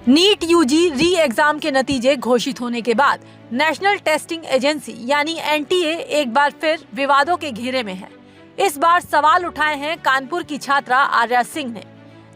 NEET UG री exam के नतीजे घोषित होने के बाद नेशनल टेस्टिंग एजेंसी यानी एनटीए एक बार फिर विवादों के घेरे में है। इस बार सवाल उठाए हैं कानपुर की छात्रा आर्या सिंह ने,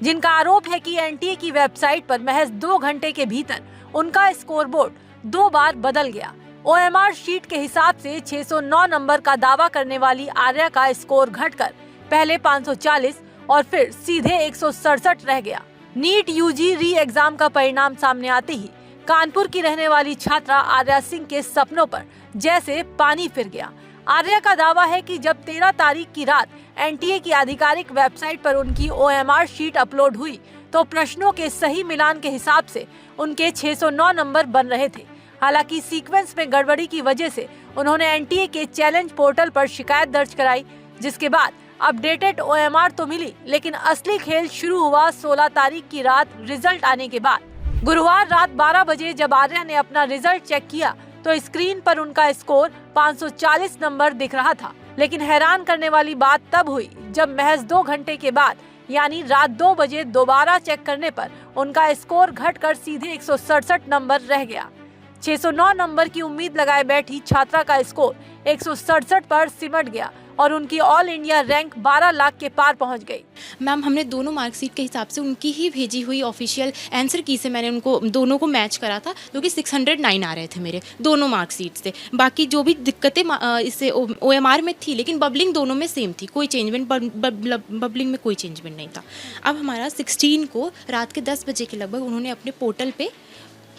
जिनका आरोप है कि एनटीए की वेबसाइट पर महज 2 घंटे के भीतर उनका स्कोरबोर्ड 2 बार बदल गया। ओएमआर शीट के हिसाब से 609 नंबर का दावा करने वाली आर्या का स्कोर घटकर पहले 540 और फिर सीधे 167 रह गया। नीट यूजी री एग्जाम का परिणाम सामने आते ही कानपुर की रहने वाली छात्रा आर्या सिंह के सपनों पर जैसे पानी फिर गया। आर्या का दावा है कि जब 13 तारीख की रात एनटीए की आधिकारिक वेबसाइट पर उनकी ओएमआर शीट अपलोड हुई तो प्रश्नों के सही मिलान के हिसाब से उनके 609 नंबर बन रहे थे। हालांकि सीक्वेंस में गड़बड़ी की वजह से उन्होंने एनटीए के चैलेंज पोर्टल पर शिकायत दर्ज कराई, जिसके बाद अपडेटेड ओएमआर तो मिली, लेकिन असली खेल शुरू हुआ 16 तारीख की रात रिजल्ट आने के बाद। गुरुवार रात 12 बजे जब आर्या ने अपना रिजल्ट चेक किया तो स्क्रीन पर उनका स्कोर 540 नंबर दिख रहा था। लेकिन हैरान करने वाली बात तब हुई जब महज 2 घंटे के बाद यानी रात 2 बजे दोबारा चेक करने पर उनका स्कोर घटकर सीधे 167 नंबर रह गया। 609 नंबर की उम्मीद लगाए बैठी छात्रा का स्कोर 167 पर सिमट गया और उनकी ऑल इंडिया रैंक 12 लाख के पार पहुंच गई। मैम, हमने दोनों मार्कशीट के हिसाब से उनकी ही भेजी हुई ऑफिशियल आंसर की से मैंने उनको दोनों को मैच करा था, जो कि 609 आ रहे थे मेरे दोनों मार्कशीट से। बाकी जो भी दिक्कतें इससे ओएमआर में थी, लेकिन बबलिंग दोनों में सेम थी, कोई चेंजमेंट बबलिंग में कोई चेंजमेंट नहीं था। अब हमारा 16 को रात के 10 बजे के लगभग उन्होंने अपने पोर्टल पे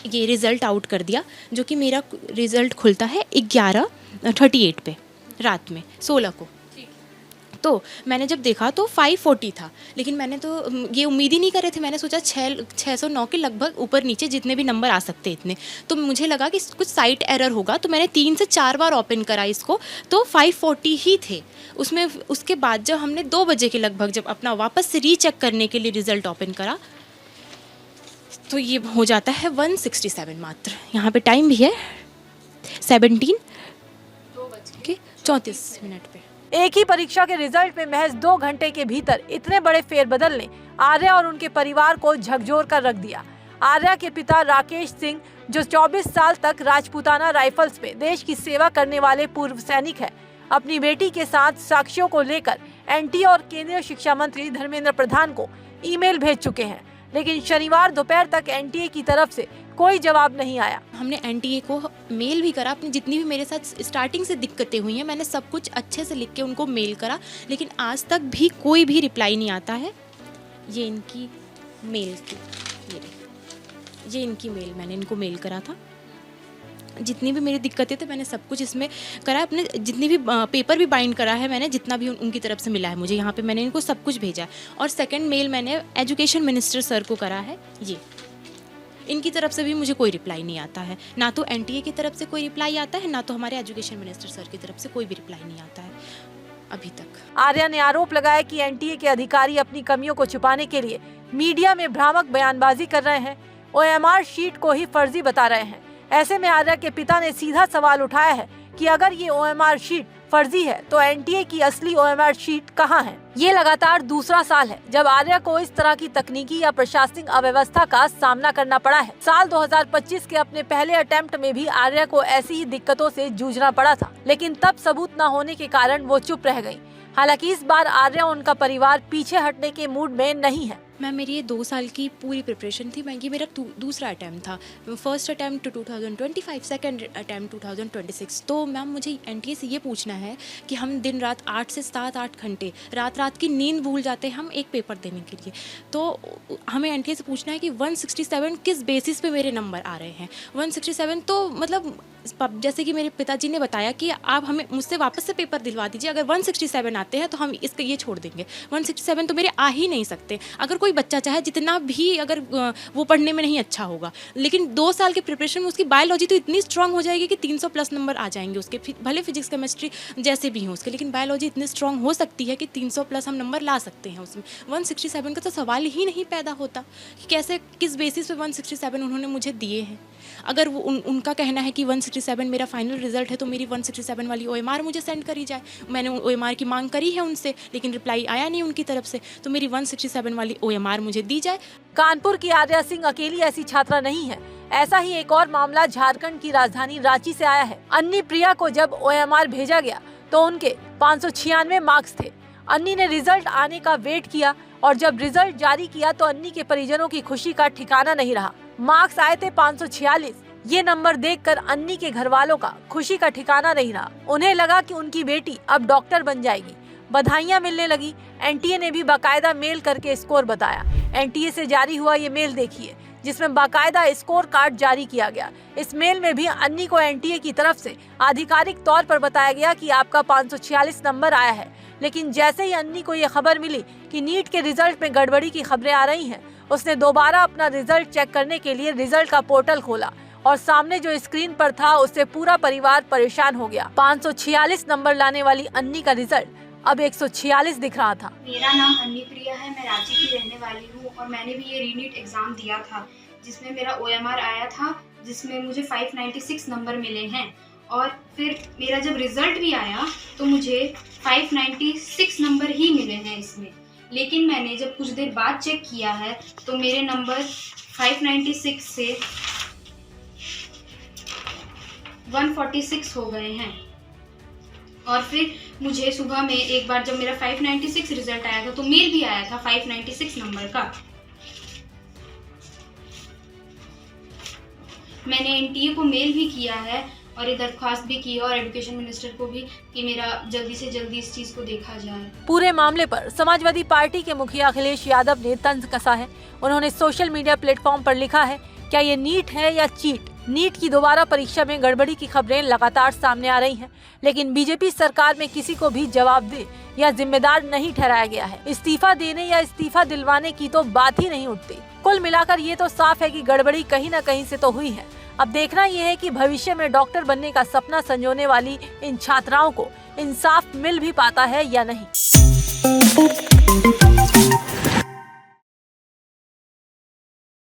ये रिज़ल्ट आउट कर दिया, जो कि मेरा रिज़ल्ट खुलता है 11:38 पे रात में 16 को। तो मैंने जब देखा तो 540 था, लेकिन मैंने तो ये उम्मीद ही नहीं कर रहे थे। मैंने सोचा 609 के लगभग ऊपर नीचे जितने भी नंबर आ सकते इतने, तो मुझे लगा कि कुछ साइट एरर होगा, तो मैंने 3 से 4 बार ओपन करा इसको, तो 540 ही थे उसमें। उसके बाद जब हमने 2 बजे के लगभग जब अपना वापस से रीचेक करने के लिए रिज़ल्ट ओपन करा तो ये हो जाता है 167 मात्र। यहाँ पे टाइम भी है 17:34 पे। एक ही परीक्षा के रिजल्ट में महज 2 घंटे के भीतर इतने बड़े फेरबदल ने आर्या और उनके परिवार को झकझोर कर रख दिया। आर्या के पिता राकेश सिंह, जो 24 साल तक राजपूताना राइफल्स में देश की सेवा करने वाले पूर्व सैनिक है, अपनी बेटी के साथ साक्ष्यों को लेकर एनटीए और केंद्रीय शिक्षा मंत्री धर्मेंद्र प्रधान को ईमेल भेज चुके हैं, लेकिन शनिवार दोपहर तक एनटीए की तरफ से कोई जवाब नहीं आया। हमने एनटीए को मेल भी करा, अपनी जितनी भी मेरे साथ स्टार्टिंग से दिक्कतें हुई हैं मैंने सब कुछ अच्छे से लिख के उनको मेल करा, लेकिन आज तक भी कोई भी रिप्लाई नहीं आता है। ये इनकी मेल की ये इनकी मेल मैंने इनको मेल करा था। जितनी भी मेरी दिक्कतें थे मैंने सब कुछ इसमें करा, अपने जितनी भी पेपर भी बाइंड करा है मैंने, जितना भी उनकी तरफ से मिला है मुझे, यहाँ पे मैंने इनको सब कुछ भेजा है। और सेकंड मेल मैंने एजुकेशन मिनिस्टर सर को करा है। ये इनकी तरफ से भी मुझे कोई रिप्लाई नहीं आता है, ना तो एनटीए की तरफ से कोई रिप्लाई आता है, ना तो हमारे एजुकेशन मिनिस्टर सर की तरफ से कोई भी रिप्लाई नहीं आता है अभी तक। आर्या ने आरोप लगाया कि एनटीए के अधिकारी अपनी कमियों को छुपाने के लिए मीडिया में भ्रामक बयानबाजी कर रहे हैं, ओएमआर शीट को ही फर्जी बता रहे हैं। ऐसे में आर्या के पिता ने सीधा सवाल उठाया है कि अगर ये ओएमआर शीट फर्जी है तो एनटीए की असली ओएमआर शीट कहाँ है। ये लगातार दूसरा साल है जब आर्या को इस तरह की तकनीकी या प्रशासनिक अव्यवस्था का सामना करना पड़ा है। साल 2025 के अपने पहले अटेम्प्ट में भी आर्या को ऐसी ही दिक्कतों से जूझना पड़ा था, लेकिन तब सबूत न होने के कारण वो चुप रह गयी। हालांकि इस बार आर्या और उनका परिवार पीछे हटने के मूड में नहीं है। मैम, मेरी ये 2 साल की पूरी प्रिपरेशन थी। ये मेरा दूसरा अटैम्प्ट था। First attempt 2025, second attempt 2026। तो मैम मुझे एनटीए से ये पूछना है कि हम दिन रात 8 से 7-8 घंटे रात की नींद भूल जाते हैं हम एक पेपर देने के लिए। तो हमें एनटीए से पूछना है कि 167 किस बेसिस पे मेरे नंबर आ रहे हैं। 167 तो मतलब जैसे कि मेरे पिताजी ने बताया कि आप हमें मुझसे वापस से पेपर दिलवा दीजिए, अगर 167 आते हैं तो हम इसके ये छोड़ देंगे। 167 तो मेरे आ ही नहीं सकते। अगर कोई बच्चा चाहे जितना भी, अगर वो पढ़ने में नहीं अच्छा होगा, लेकिन 2 साल के प्रिपरेशन में उसकी बायोलॉजी तो इतनी स्ट्रांग हो जाएगी कि 300 प्लस नंबर आ जाएंगे उसके, भले फिजिक्स केमिस्ट्री जैसे भी हों उसके, लेकिन बायोलॉजी इतनी स्ट्रांग हो सकती है कि 300 प्लस हम नंबर ला सकते हैं उसमें। 167 का तो सवाल ही नहीं पैदा होता कि कैसे, किस बेसिस पे 167 उन्होंने मुझे दिए हैं। अगर वो उनका कहना है कि 167 167 मेरा फाइनल रिजल्ट है तो मेरी 167 वाली OMR मुझे सेंड करी जाए। मैंने OMR की मांग करी है उनसे, लेकिन रिप्लाई आया नहीं उनकी तरफ से, तो मेरी 167 वाली OMR मुझे दी जाए। कानपुर की आर्या सिंह अकेली ऐसी छात्रा नहीं है। ऐसा ही एक और मामला झारखंड की राजधानी रांची से आया है। अन्नी प्रिया को जब OMR भेजा गया तो उनके 596 मार्क्स थे। अन्नी ने रिजल्ट आने का वेट किया और जब रिजल्ट जारी किया तो अन्नी के परिजनों की खुशी का ठिकाना नहीं रहा। मार्क्स आए थे 546। ये नंबर देखकर अन्नी के घर वालों का खुशी का ठिकाना नहीं रहा। उन्हें लगा कि उनकी बेटी अब डॉक्टर बन जाएगी। बधाइयां मिलने लगी। NTA ने भी बाकायदा मेल करके स्कोर बताया। NTA से जारी हुआ ये मेल देखिए, जिसमें बाकायदा स्कोर कार्ड जारी किया गया। इस मेल में भी अन्नी को NTA की तरफ से आधिकारिक तौर पर बताया गया कि आपका 546 नंबर आया है। लेकिन जैसे ही अन्नी को ये खबर मिली कि नीट के रिजल्ट में गड़बड़ी की खबरें आ रही हैं, उसने दोबारा अपना रिजल्ट चेक करने के लिए रिजल्ट का पोर्टल खोला और सामने जो स्क्रीन पर था उससे पूरा परिवार परेशान हो गया। 546 नंबर लाने वाली अन्नी का रिजल्ट अब 146 दिख रहा था। मेरा नाम अन्नी प्रिया है, मैं रांची की रहने वाली हूँ और मैंने भी ये रीनीट एग्ज़ाम दिया था, जिसमें मेरा OMR आया था, जिसमें मुझे 596 नंबर मिले हैं। और फिर मेरा जब रिज़ल्ट भी आया तो मुझे 596 नंबर ही मिले हैं इसमें। लेकिन मैंने जब कुछ देर बाद चेक किया है तो मेरे नंबर 596 से 146 हो गए हैं। और फिर मुझे सुबह में एक बार जब मेरा 596 रिजल्ट आया था तो मेल भी आया था 596 नंबर का। मैंने NTA को मेल भी किया है और ये दरख्वास्त भी की है और एजुकेशन मिनिस्टर को भी कि मेरा जल्दी से जल्दी इस चीज़ को देखा जाए। पूरे मामले पर समाजवादी पार्टी के मुखिया अखिलेश यादव ने तंज कसा है। उन्होंने सोशल मीडिया प्लेटफॉर्म पर लिखा है, क्या ये नीट है या चीट? नीट की दोबारा परीक्षा में गड़बड़ी की खबरें लगातार सामने आ रही हैं, लेकिन बीजेपी सरकार में किसी को भी जवाबदेह या जिम्मेदार नहीं ठहराया गया है। इस्तीफा देने या इस्तीफा दिलवाने की तो बात ही नहीं उठती। कुल मिलाकर ये तो साफ है कि गड़बड़ी कहीं न कहीं से तो हुई है। अब देखना यह है कि भविष्य में डॉक्टर बनने का सपना संजोने वाली इन छात्राओं को इंसाफ मिल भी पाता है या नहीं।